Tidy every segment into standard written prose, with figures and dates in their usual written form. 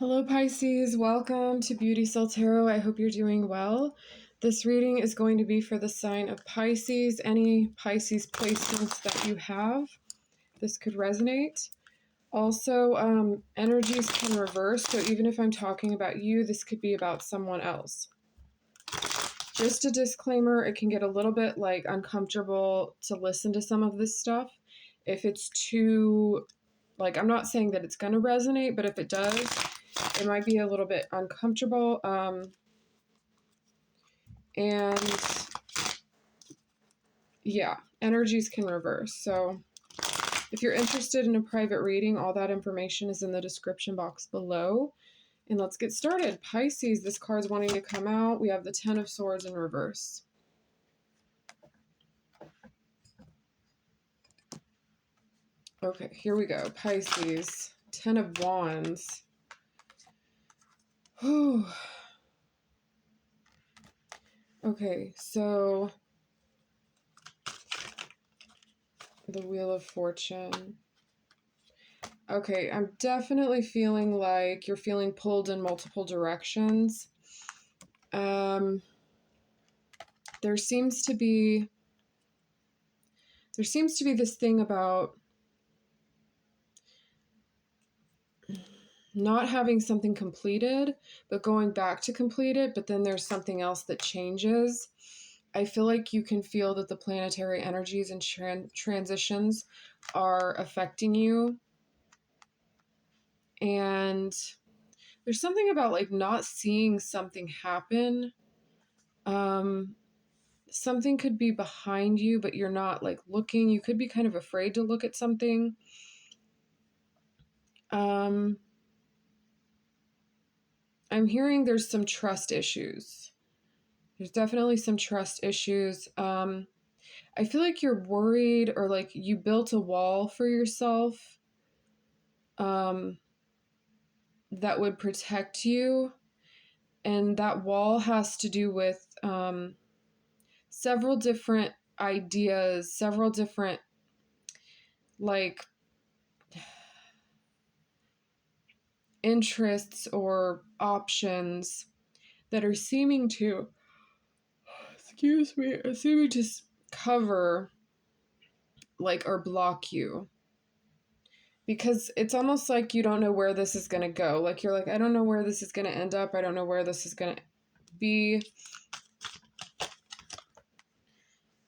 Hello, Pisces. Welcome to Beauty Soul Tarot. I hope you're doing well. This reading is going to be for the sign of Pisces. Any Pisces placements that you have, this could resonate. Also, energies can reverse, so even if I'm talking about you, this could be about someone else. Just a disclaimer, it can get a little bit uncomfortable to listen to some of this stuff. If it's too, I'm not saying that it's going to resonate, but if it does, it might be a little bit uncomfortable. And yeah, energies can reverse. So if you're interested in a private reading, all that information is in the description box below. And let's get started. Pisces, this card's wanting to come out. We have the Ten of Swords in reverse. Okay, here we go. Pisces, Ten of Wands. Whew. Okay, so the Wheel of Fortune. Okay, I'm definitely feeling like you're feeling pulled in multiple directions. There seems to be this thing about not having something completed, but going back to complete it, but then there's something else that changes. I feel like you can feel that the planetary energies and transitions are affecting you. And there's something about not seeing something happen. Something could be behind you, but you're not looking. You could be kind of afraid to look at something. I'm hearing there's some trust issues. There's definitely some trust issues. I feel like you're worried, or you built a wall for yourself that would protect you. And that wall has to do with several different ideas, several different interests or options that are seeming to cover or block you, because it's almost like you don't know where this is going to go. You're I don't know where this is going to end up. I don't know where this is going to be.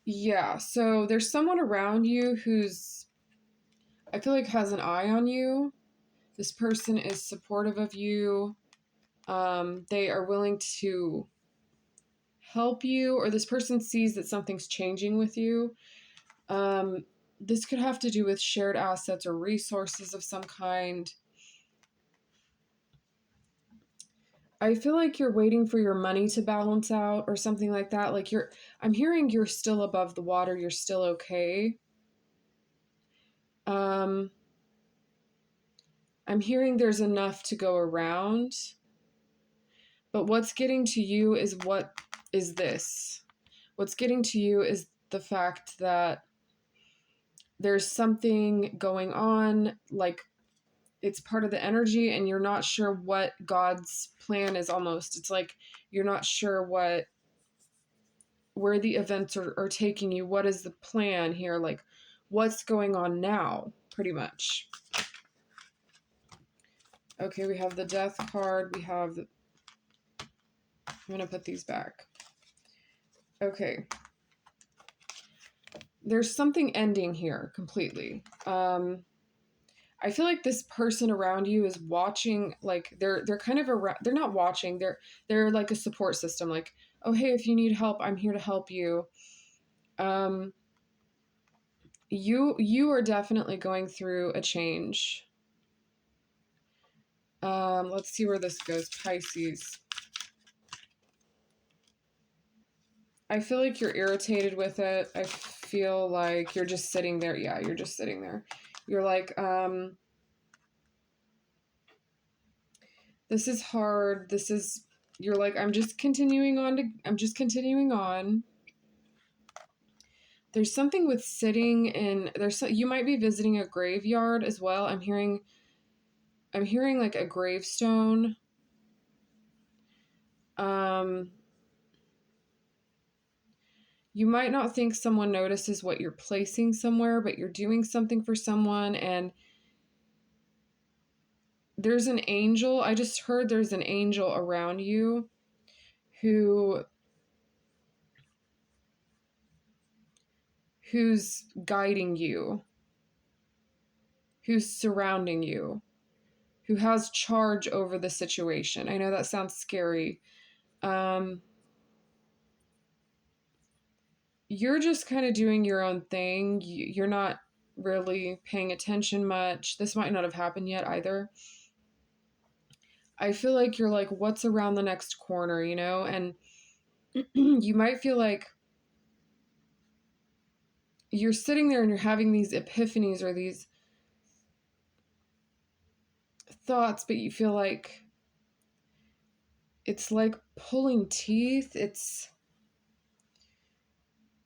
Yeah, so there's someone around you who's, I feel like, has an eye on you. This person is supportive of you. They are willing to help you, or this person sees that something's changing with you. This could have to do with shared assets or resources of some kind. I feel like you're waiting for your money to balance out or something like that. I'm hearing you're still above the water. You're still okay. I'm hearing there's enough to go around. But what's getting to you is this. What's getting to you is the fact that there's something going on, it's part of the energy, and you're not sure what God's plan is. Almost, it's you're not sure where the events are taking you. What is the plan here? What's going on now, pretty much. Okay, we have the Death card. We have I'm going to put these back. Okay. There's something ending here completely. I feel like this person around you is watching, they're kind of around, they're not watching, they're like a support system, oh, hey, if you need help, I'm here to help you. You are definitely going through a change. Let's see where this goes, Pisces. I feel like you're irritated with it. I feel like you're just sitting there. Yeah, you're just sitting there. You're this is hard. You're I'm just continuing on. There's something with sitting in, you might be visiting a graveyard as well. I'm hearing I'm hearing like a gravestone. You might not think someone notices what you're placing somewhere, but you're doing something for someone, and there's an angel. I just heard there's an angel around you who's guiding you, who's surrounding you, who has charge over the situation. I know that sounds scary. You're just kind of doing your own thing. You're not really paying attention much. This might not have happened yet either. I feel like you're like, what's around the next corner, you know? And you might feel like you're sitting there and you're having these epiphanies or these thoughts, but you feel like it's like pulling teeth.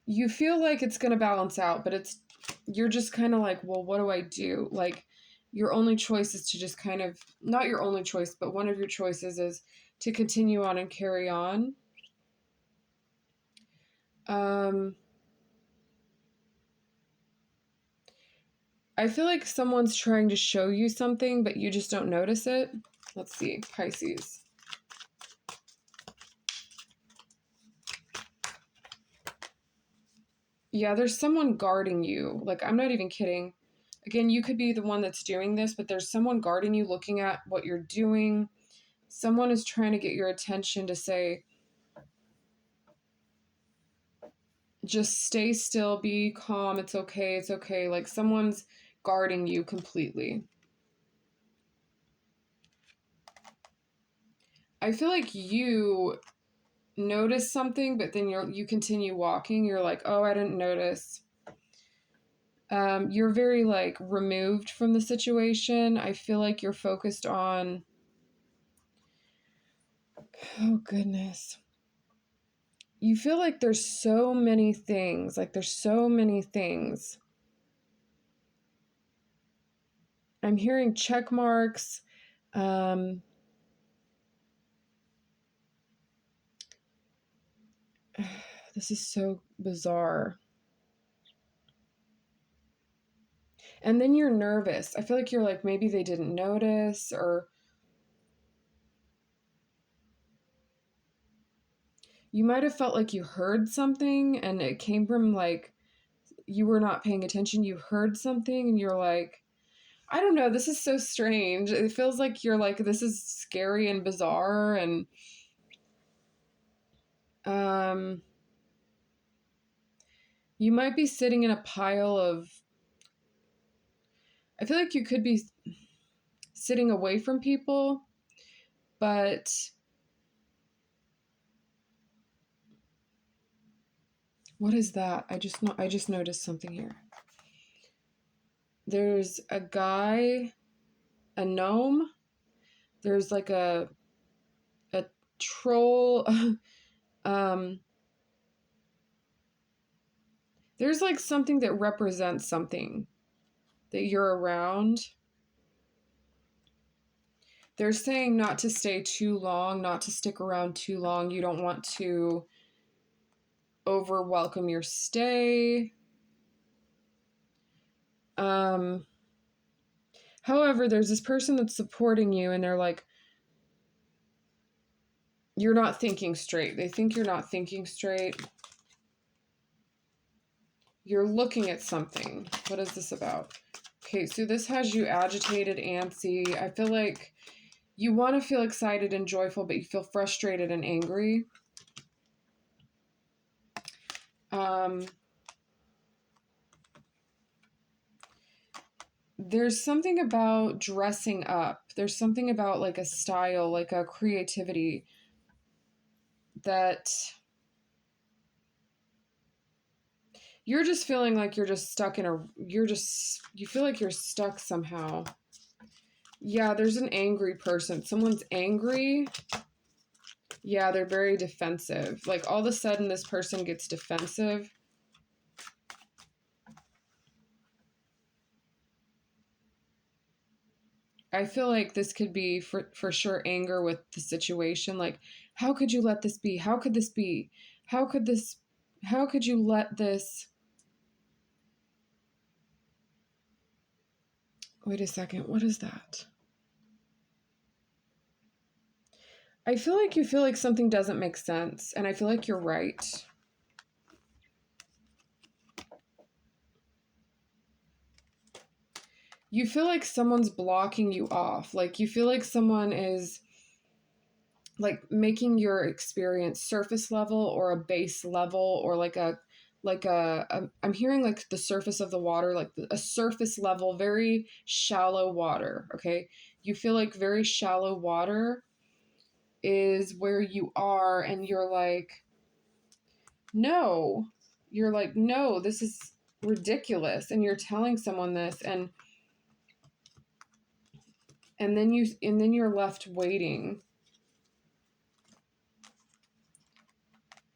You feel like it's going to balance out, but you're just kind of like, well, what do I do? Like, your only choice is to just kind of, not your only choice, but one of your choices is to continue on and carry on. I feel like someone's trying to show you something, but you just don't notice it. Let's see, Pisces. Yeah, there's someone guarding you. Like, I'm not even kidding. Again, you could be the one that's doing this, but there's someone guarding you, looking at what you're doing. Someone is trying to get your attention to say, just stay still, be calm, it's okay, it's okay. Like, someone's guarding you completely. I feel like you notice something, but then you continue walking. You're like, oh, I didn't notice. You're very like removed from the situation. I feel like you're focused on, oh goodness. You feel like there's so many things, I'm hearing check marks. This is so bizarre. And then you're nervous. I feel like you're like, maybe they didn't notice, or you might have felt like you heard something and it came from like, you were not paying attention. You heard something and you're like, I don't know, this is so strange. It feels like you're like, this is scary and bizarre. And you might be sitting in a pile of, I feel like you could be sitting away from people, but what is that? I just noticed something here. There's a guy, a gnome. There's like a troll. There's like something that represents something that you're around. They're saying not to stay too long, not to stick around too long. You don't want to over welcome your stay. However, there's this person that's supporting you and they're like, you're not thinking straight. They think you're not thinking straight. You're looking at something. What is this about? Okay, so this has you agitated, antsy. I feel like you want to feel excited and joyful, but you feel frustrated and angry. There's something about dressing up. There's something about like a style, like a creativity that you're just feeling like you're just stuck in you feel like you're stuck somehow. Yeah, there's an angry person. Someone's angry. Yeah, they're very defensive. Like all of a sudden this person gets defensive. I feel like this could be for sure anger with the situation. Like, how could you let this be? How could this be? How could this, how could you let this? Wait a second. What is that? I feel like something doesn't make sense. And I feel like you're right. You feel like someone's blocking you off. Like you feel like someone is like making your experience surface level or a base level or I'm hearing like the surface of the water, like a surface level, very shallow water. Okay. You feel like very shallow water is where you are, and no, you're like, no, this is ridiculous. And you're telling someone this, and then you're left waiting.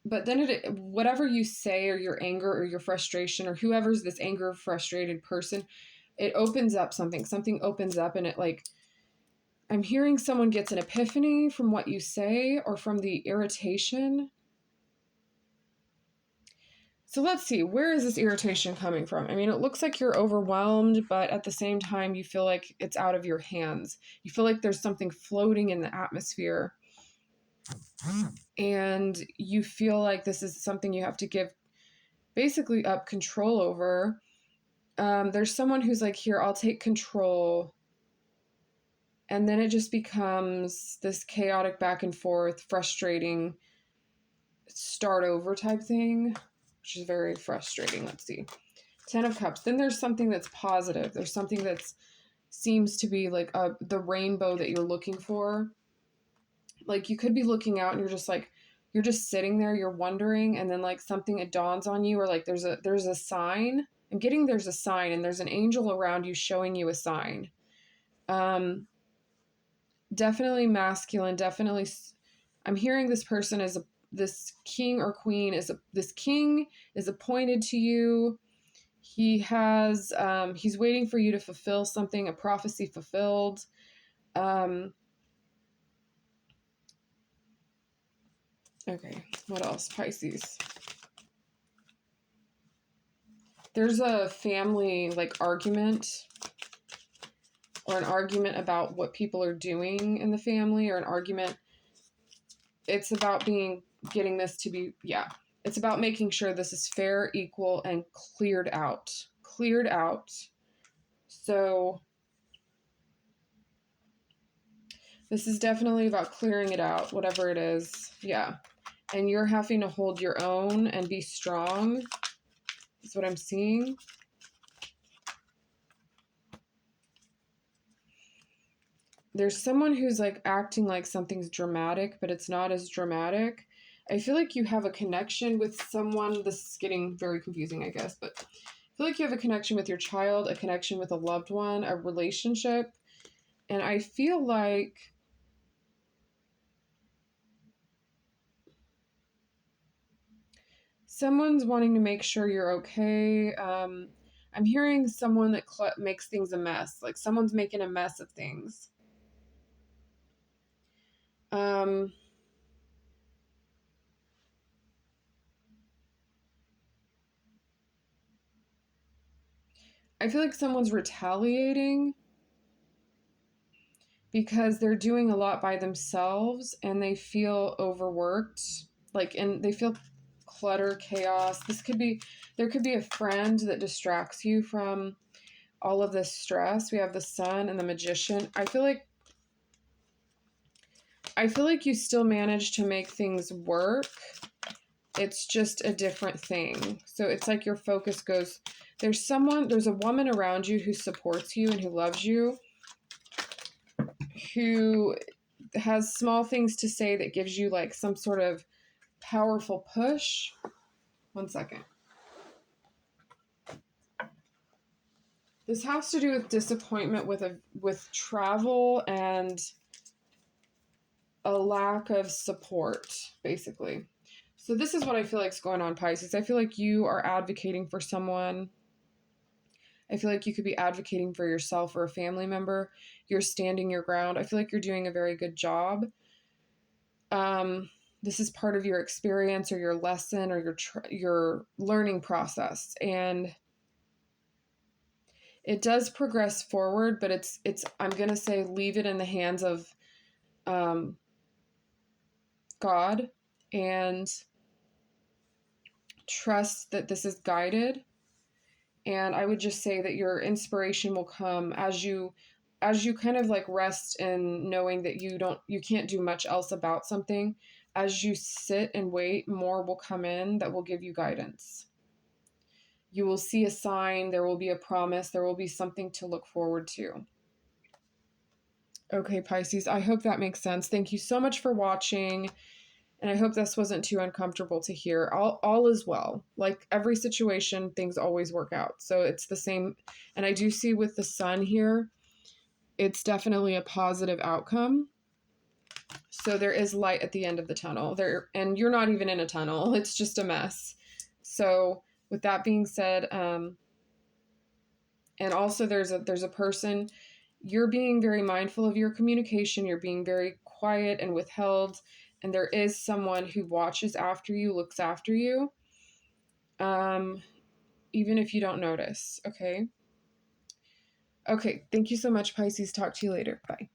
But then whatever you say, or your anger or your frustration, or whoever's this anger frustrated person, it opens up something opens up, and it like, I'm hearing someone gets an epiphany from what you say or from the irritation. So let's see, where is this irritation coming from? I mean, it looks like you're overwhelmed, but at the same time, you feel like it's out of your hands. You feel like there's something floating in the atmosphere, and you feel like this is something you have to give basically up control over. There's someone who's like, here, I'll take control. And then it just becomes this chaotic back and forth, frustrating, start over type thing, which is very frustrating. Let's see. 10 of Cups. Then there's something that's positive. There's something that seems to be like the rainbow that you're looking for. Like you could be looking out and you're just like, you're just sitting there, you're wondering, and then like something, it dawns on you, or like there's a sign. I'm getting there's a sign, and there's an angel around you showing you a sign. Definitely masculine, definitely. I'm hearing this person is this king or queen this king is appointed to you. He has he's waiting for you to fulfill something, a prophecy fulfilled. Okay, what else? Pisces. There's a family like argument, or an argument about what people are doing in the family, or an argument. It's about getting this to be, yeah. It's about making sure this is fair, equal, and cleared out. Cleared out. So this is definitely about clearing it out, whatever it is. Yeah. And you're having to hold your own and be strong. That's what I'm seeing. There's someone who's like acting like something's dramatic, but it's not as dramatic. I feel like you have a connection with someone. This is getting very confusing, I guess, but I feel like you have a connection with your child, a connection with a loved one, a relationship. And I feel like someone's wanting to make sure you're okay. I'm hearing someone that makes things a mess. Like someone's making a mess of things. I feel like someone's retaliating because they're doing a lot by themselves and they feel overworked. Like, and they feel clutter, chaos. There could be a friend that distracts you from all of this stress. We have the Sun and the Magician. I feel like you still manage to make things work. It's just a different thing. So it's like your focus goes, there's a woman around you who supports you and who loves you, who has small things to say that gives you like some sort of powerful push. One second. This has to do with disappointment with travel and a lack of support, basically. So this is what I feel like is going on, Pisces. I feel like you are advocating for someone. I feel like you could be advocating for yourself or a family member, you're standing your ground. I feel like you're doing a very good job. This is part of your experience or your lesson or your learning process, and it does progress forward, but it's I'm gonna say leave it in the hands of God, and trust that this is guided. And I would just say that your inspiration will come as you kind of like rest in knowing that you can't do much else about something. As you sit and wait, more will come in that will give you guidance. You will see a sign, there will be a promise, there will be something to look forward to. Okay, Pisces, I hope that makes sense. Thank you so much for watching. And I hope this wasn't too uncomfortable to hear. All is well. Like every situation, things always work out. So it's the same. And I do see with the sun here, it's definitely a positive outcome. So there is light at the end of the tunnel. And you're not even in a tunnel. It's just a mess. So with that being said, and also there's a person, you're being very mindful of your communication. You're being very quiet and withheld. And there is someone who watches after you, looks after you, even if you don't notice. Okay. Okay. Thank you so much, Pisces. Talk to you later. Bye.